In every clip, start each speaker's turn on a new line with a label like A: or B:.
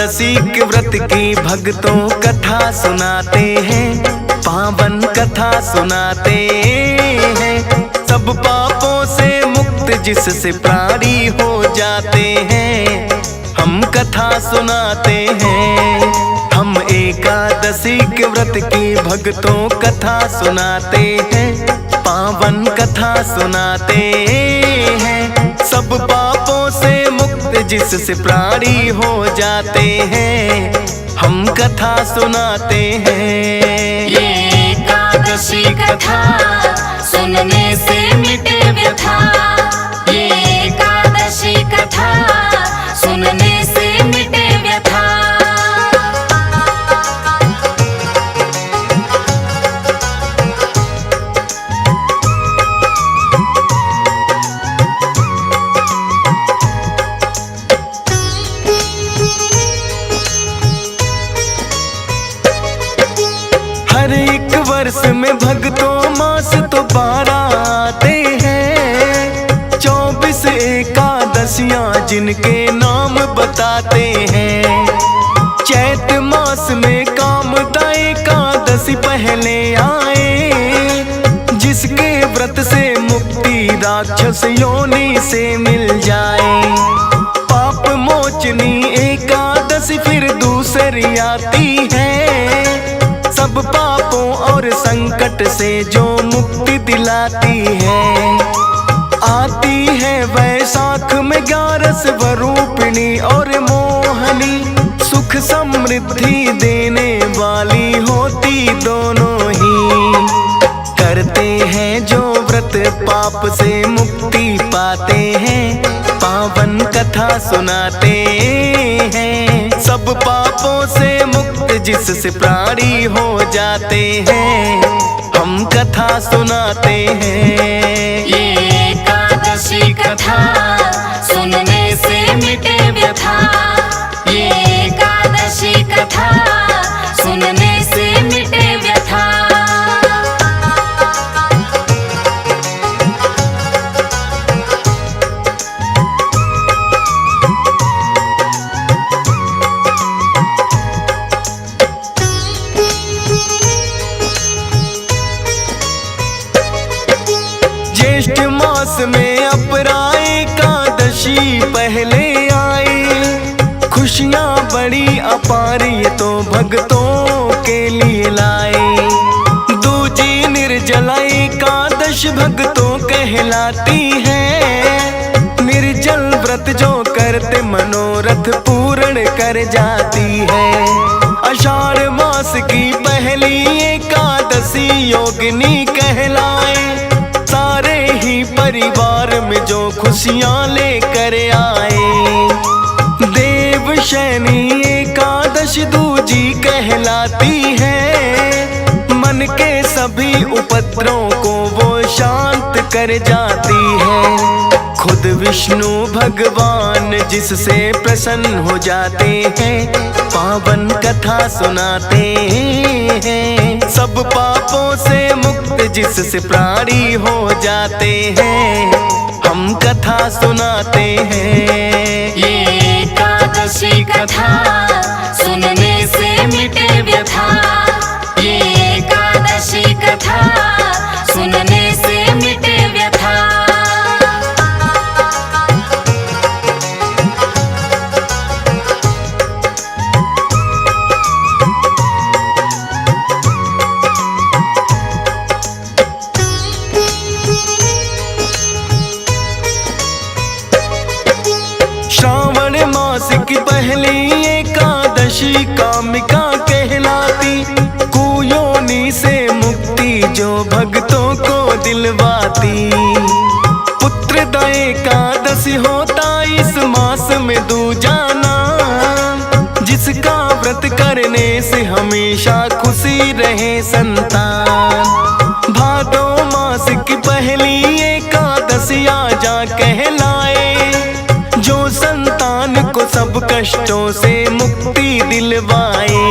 A: एकादशी के व्रत की भक्तों कथा सुनाते हैं, पावन कथा सुनाते हैं। सब पापों से मुक्त जिससे प्राणी हो जाते हैं, हम कथा सुनाते हैं। हम एकादशी के व्रत की भक्तों कथा सुनाते हैं, पावन कथा सुनाते हैं। सब पापों से मुक्त जिससे प्राणी हो जाते हैं, हम कथा सुनाते हैं।
B: ये एकादशी कथा सुनने से मिटे व्यथा, ये एकादशी कथा सुनने से मिटे व्यथा।
A: हर एक वर्ष में भक्तों मास तो 12 आते हैं। 24 एकादशियां जिनके नाम बताते हैं। चैत मास में कामदा एकादशी पहले आए, जिसके व्रत से मुक्ति राक्षस योनि से मिल जाए। पाप मोचनी एकादशी फिर दूसरी आती है, सब पापों और संकट से जो मुक्ति दिलाती है। आती है वैशाख में 11 स्वरूपिणी और मोहनी, सुख समृद्धि देने वाली होती दोनों ही। करते हैं जो व्रत पाप से मुक्ति पाते हैं, पावन कथा सुनाते हैं। सब पापों से मुक्त जिससे प्राणी हो जाते हैं, हम कथा सुनाते हैं।
B: ये एकादशी कथा सुनने से मिटे व्यथा, ये एकादशी कथा सुनने से मिटे व्यथा।
A: ज्येष्ठ मास में अपरा एकादशी पहले आई, खुशियाँ बड़ी अपार ये तो भक्तों के लिए लाए। दूजी निर्जला एकादश भक्तों कहलाती है, निर्जल व्रत जो करते मनोरथ पूर्ण कर जाती है। आषाढ़ मास की पहली एकादशी योगिनी कहलाए, सारे ही परिवार में जो खुशियाँ लेकर आए। देवशयनी एकादशी दूजी कहलाती है, मन के सभी उपद्रवों को वो शांत कर जाती है। खुद विष्णु भगवान जिससे प्रसन्न हो जाते हैं, पावन कथा सुनाते हैं। सब पापों से मुक्त जिससे प्राणी हो जाते हैं, हम कथा सुनाते हैं।
B: ये एकादशी कथा सुनने से मिटे व्यथा, ये एकादशी कथा सुनने से मिटे व्यथा।
A: श्रावण मास की पहली एकादशी कामिका कहलाती, कुयोनि से मुक्ति जो भक्तों को दिलवाती। पुत्रदा एकादशी होता इस मास में दूजा नाम, जिसका व्रत करने से हमेशा खुशी रहे संतान। भादो मास की पहली एकादशी आजा कहलाए, जो संतान को सब कष्टों से मुक्ति दिलवाए।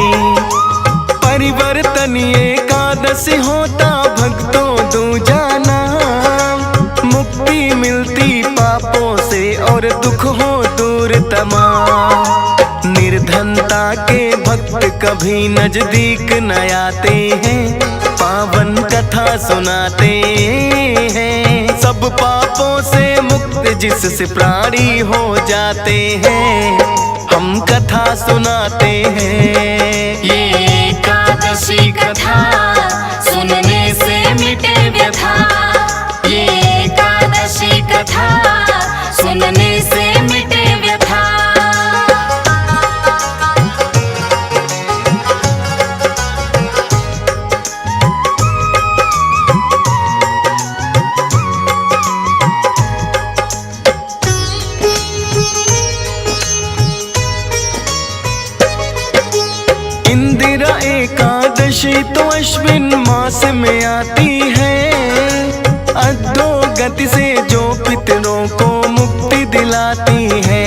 A: परिवर्तन एकादशी होता भक्तों दूजा नाम, मुक्ति मिलती पापों से और दुख हो दूर तमाम। निर्धनता भक्त कभी नजदीक न आते हैं, पावन कथा सुनाते हैं। सब पापों से मुक्त जिससे प्राणी हो जाते हैं, हम कथा सुनाते हैं।
B: ये एकादशी कथा सुनने से मिटे व्यथा। ये एकादशी कथा सुनने से मिटे व्यथा।
A: इंदिरा एकादशी तो अश्विन मास में आती है, अधोगति से जो पितरों को मुक्ति दिलाती है।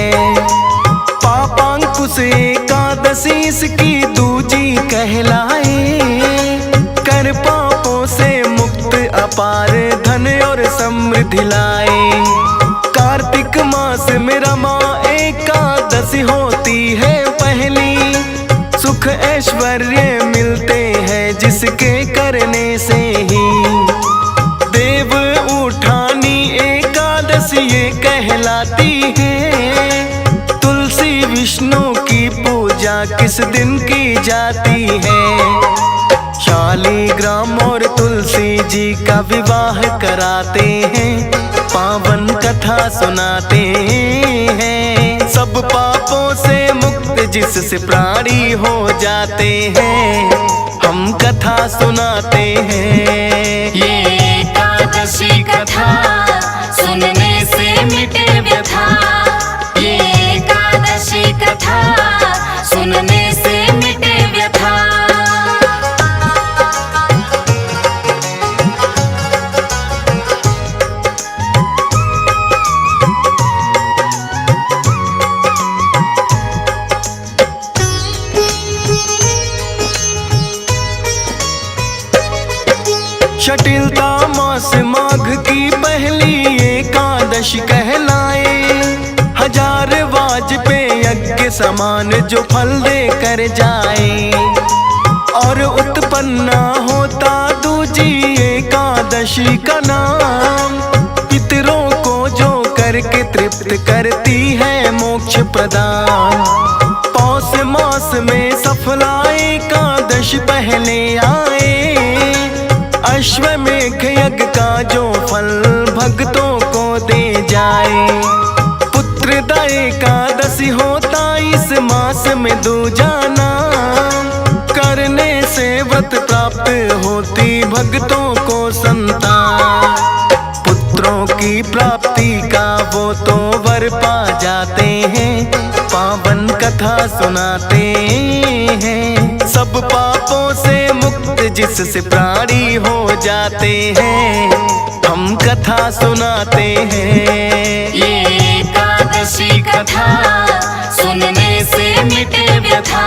A: पापांकुश एकादशी इसकी दूजी कहलाए, कर पापों से मुक्त अपार धन और समृद्धि लाए। कार्तिक मास में रमा एकादशी होती है पहली, सुख ऐश्वर्य मिलते हैं जिसके करने से ही। देव उठानी एकादशी ये कहलाती है, तुलसी विष्णु की पूजा किस दिन की जाती है। शालिग्राम और तुलसी जी का विवाह कराते हैं, पावन कथा सुनाते हैं। सब पापों से मुक्त जिससे प्राणी हो जाते हैं, हम कथा सुनाते हैं।
B: ये एकादशी कथा सुनने से मिटे व्यथा। ये एकादशी कथा सुनने से मिटे व्यथा।
A: शटिलता मास माघ की पहली एकादशी कहलाए, हजार वाजपेय यज्ञ समान जो फल दे कर जाए। और उत्पन्न होता दूजी एकादशी का नाम, पितरों को जो करके तृप्त करती है मोक्ष प्रदान। पौष मास में सफला एकादशी पहले आए, अश्वमेघ यज्ञ का जो फल भक्तों को दे जाए। पुत्रदा एकादशी होता इस मास में दूजा नाम, करने से व्रत प्राप्त होती भक्तों को संतान। पुत्रों की प्राप्ति का वो तो वर पा जाते हैं, पावन कथा सुनाते हैं। सब पापों से मुक्त जिससे प्राणी हो जाते हैं, हम कथा सुनाते हैं।
B: ये एकादशी कथा सुनने से मिटे व्यथा।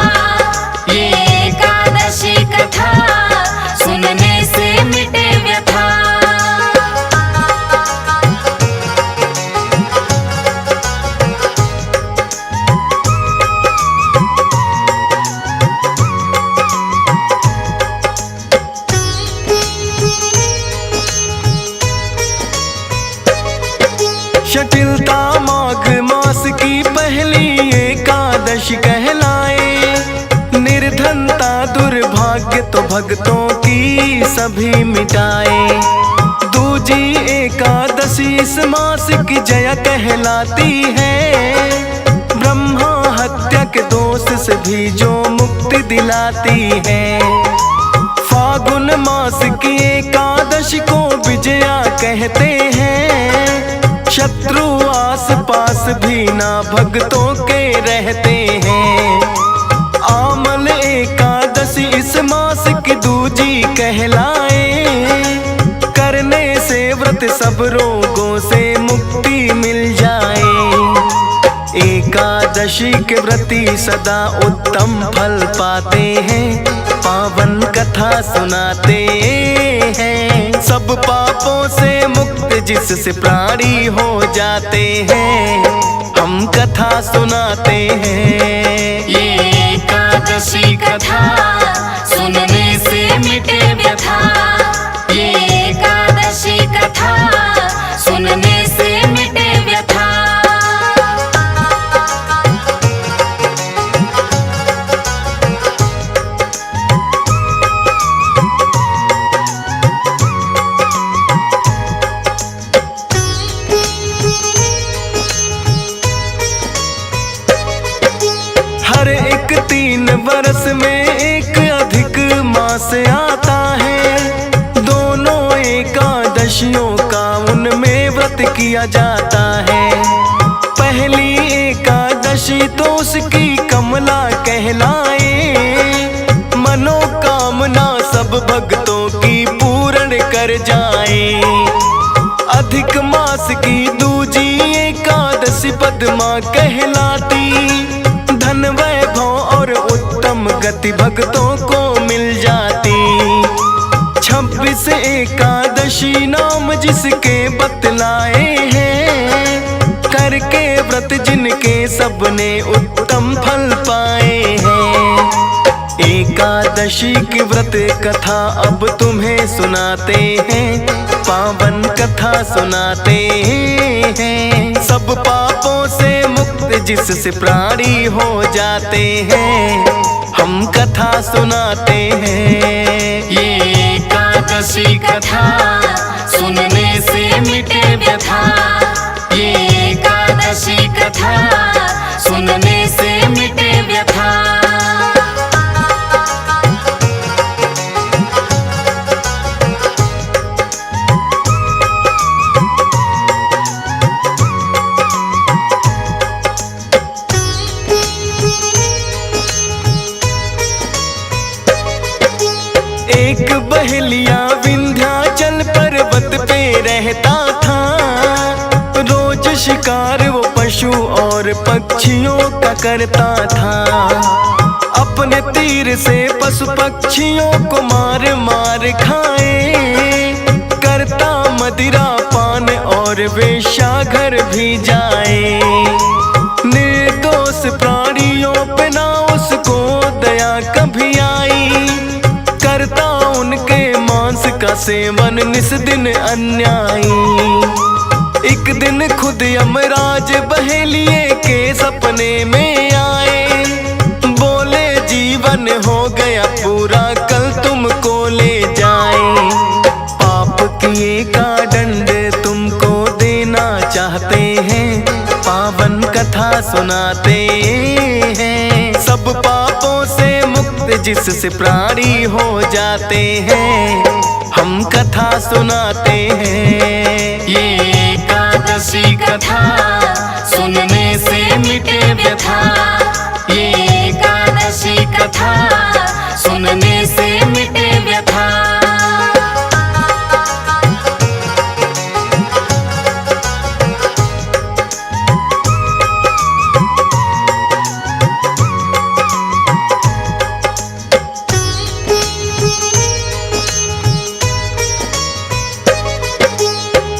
B: ये एकादशी कथा सुनने से मिटे व्यथा।
A: शटिलता माघ मास की पहली एकादशी कहलाए, निर्धनता दुर्भाग्य तो भक्तों की सभी मिटाए। दूजी एकादशी इस मास की जया कहलाती है, ब्रह्मा हत्या के दोष से भी जो मुक्ति दिलाती है। फागुन मास की एकादशी को विजया कहते हैं, शत्रु आस पास भी ना भक्तों के रहते हैं। आमल एकादशी इस मास की दूजी कहलाए, करने से व्रत सब रोगों से मुक्ति मिल जाए। एकादशी के व्रती सदा उत्तम फल पाते हैं, पावन कथा सुनाते हैं। सब पापों से मुक्त जिससे प्राणी हो जाते हैं, हम कथा सुनाते हैं।
B: ये एकादशी कथा सुनने से मिटे व्यथा, ये एकादशी कथा सुनने से मिटे व्यथा।
A: हर एक 3 वर्ष में एक अधिक मास आता है, दोनों एकादशियों का उनमें व्रत किया जाता है। पहली एकादशी तो उसकी कमला कहलाए, मनोकामना सब भक्तों की पूर्ण कर जाए। अधिक मास की दूजी एकादशी पद्मा कहलाती, धन वैभव और उत्तम गति भक्तों को मिल जाती। 26 एकादशी नाम जिसके बतलाए हैं, करके व्रत जिनके सबने उत्तम फल पाए हैं। एकादशी की व्रत कथा अब तुम्हें सुनाते हैं, पावन कथा सुनाते हैं। सब पापों से मुक्त जिससे प्राणी हो जाते हैं, हम कथा सुनाते हैं।
B: ये एकादशी कथा सुनने से मिटे व्यथा, ये एकादशी कथा सुनने से मिटे व्यथा।
A: एक बहेलिया विंध्याचल पर्वत पे रहता था, रोज शिकार वो पशु और पक्षियों का करता था। अपने तीर से पशु पक्षियों को मार मार खाए, करता मदिरा पान और वेश्याघर भी जाए। निर्दोष प्राणियों पे ना उसको दया कभी आई, करता उनके मांस का सेवन निस दिन अन्यायी। एक दिन खुद यमराज बहेलिए के सपने में आए, बोले जीवन हो गया पूरा कल तुमको ले जाए। पाप किए का दंड तुमको देना चाहते हैं, पावन कथा सुनाते हैं। सब पापों से मुक्त जिससे प्राणी हो जाते हैं, हम कथा सुनाते हैं।
B: ये एकादशी कथा सुनने से मिटे व्यथा, ये एकादशी कथा सुनने से मिटे व्यथा।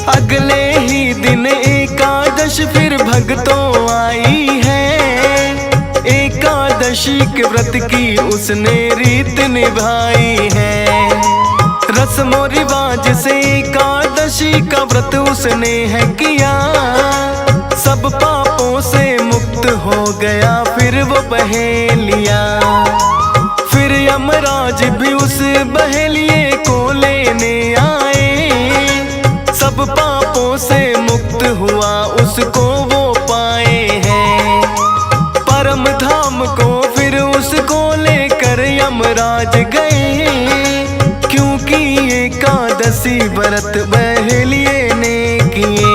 A: अगले ही दिन एकादश फिर भक्तों आई है, एकादशी के व्रत की उसने रीत निभाई है। रस्मों रिवाज से एकादशी का व्रत उसने है किया, सब पापों से मुक्त हो गया फिर वो बहेलिया। फिर यमराज भी उस बहेलिए को लेने आए, सब पापों से मुक्त हुआ उसको वो पाए हैं। परम धाम को फिर उसको लेकर यमराज गए, क्योंकि एकादशी व्रत बहेलिए ने किए।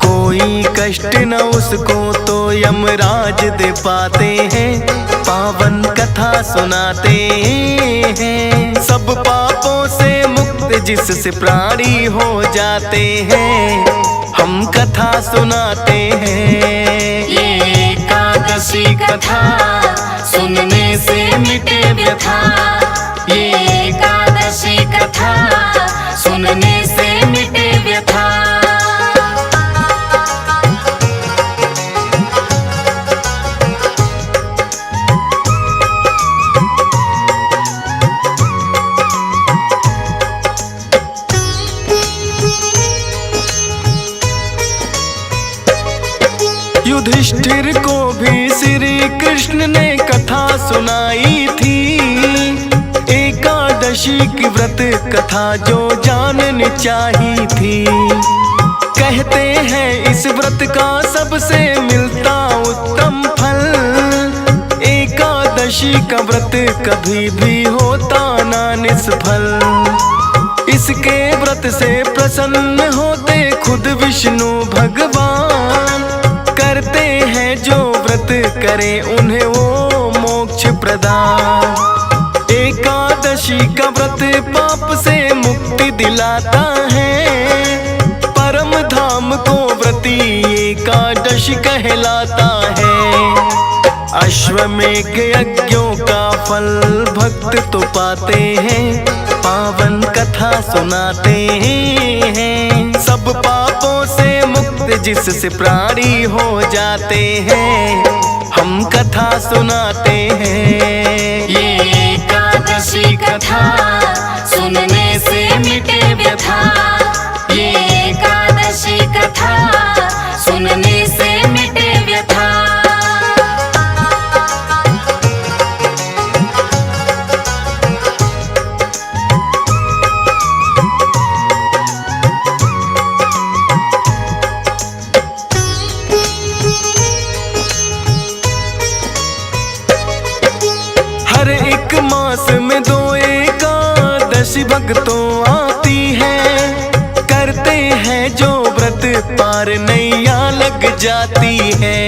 A: कोई कष्ट न उसको तो यमराज दे पाते हैं, पावन कथा सुनाते हैं। सब पापों से मुक्त जिससे प्राणी हो जाते हैं, हम कथा सुनाते हैं।
B: ये एकादशी कथा सुनने से मिटे व्यथा, ये एकादशी कथा सुनने से मिटे व्यथा।
A: युधिष्ठिर को भी श्री कृष्ण ने कथा सुनाई थी। एकादशी की व्रत कथा जो जाननी चाहिए थी। कहते हैं इस व्रत का सबसे मिलता उत्तम फल। एकादशी का व्रत कभी भी होता ना निष्फल। इसके व्रत से प्रसन्न होते खुद विष्णु भगवान। करते हैं जो व्रत करे उन्हें वो मोक्ष प्रदान। एकादशी का व्रत पाप से मुक्ति दिलाता है। परम धाम को व्रती एकादशी कहलाता है। अश्वमेघ यज्ञों का फल भक्त तो पाते हैं, पावन कथा सुनाते हैं। सब पापों से मुक्त जिससे प्राणी हो जाते हैं, हम कथा सुनाते हैं।
B: ये एकादशी कथा सुनने से मिटे व्यथा। ये एकादशी कथा सुनने से मिटे व्यथा।
A: हर एक मास में 2 एकादशी भक्तों आती है। करते हैं जो व्रत पार नैया लग जाती है।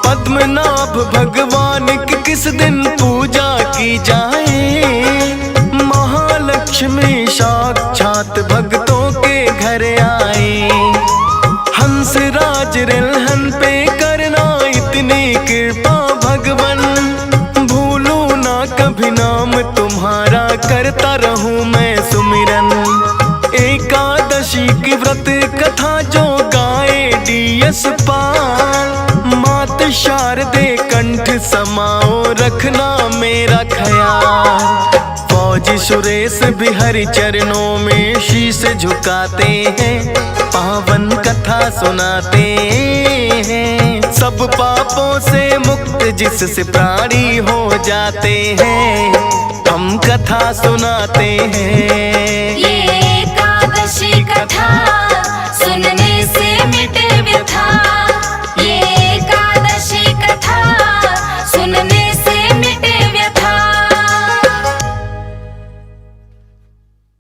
A: पद्मनाभ भगवान की किस दिन पूजा की जाए। महालक्ष्मी साक्षात भक्तों के घर आए। हंसराज रिलहन पे करना इतनी कृपा भगवन। कभी नाम तुम्हारा करता रहूं मैं सुमिरन। एकादशी की व्रत कथा जो गाए डीएस पाल। मात शारदे कंठ समाओ रखना मेरा ख्याल। फौजी सुरेश भी हरि चरणों में शीश झुकाते हैं, पावन कथा सुनाते हैं। सब पापों से मुक्त जिससे प्राणी हो जाते हैं, हम कथा सुनाते हैं।
B: ये एकादशी कथा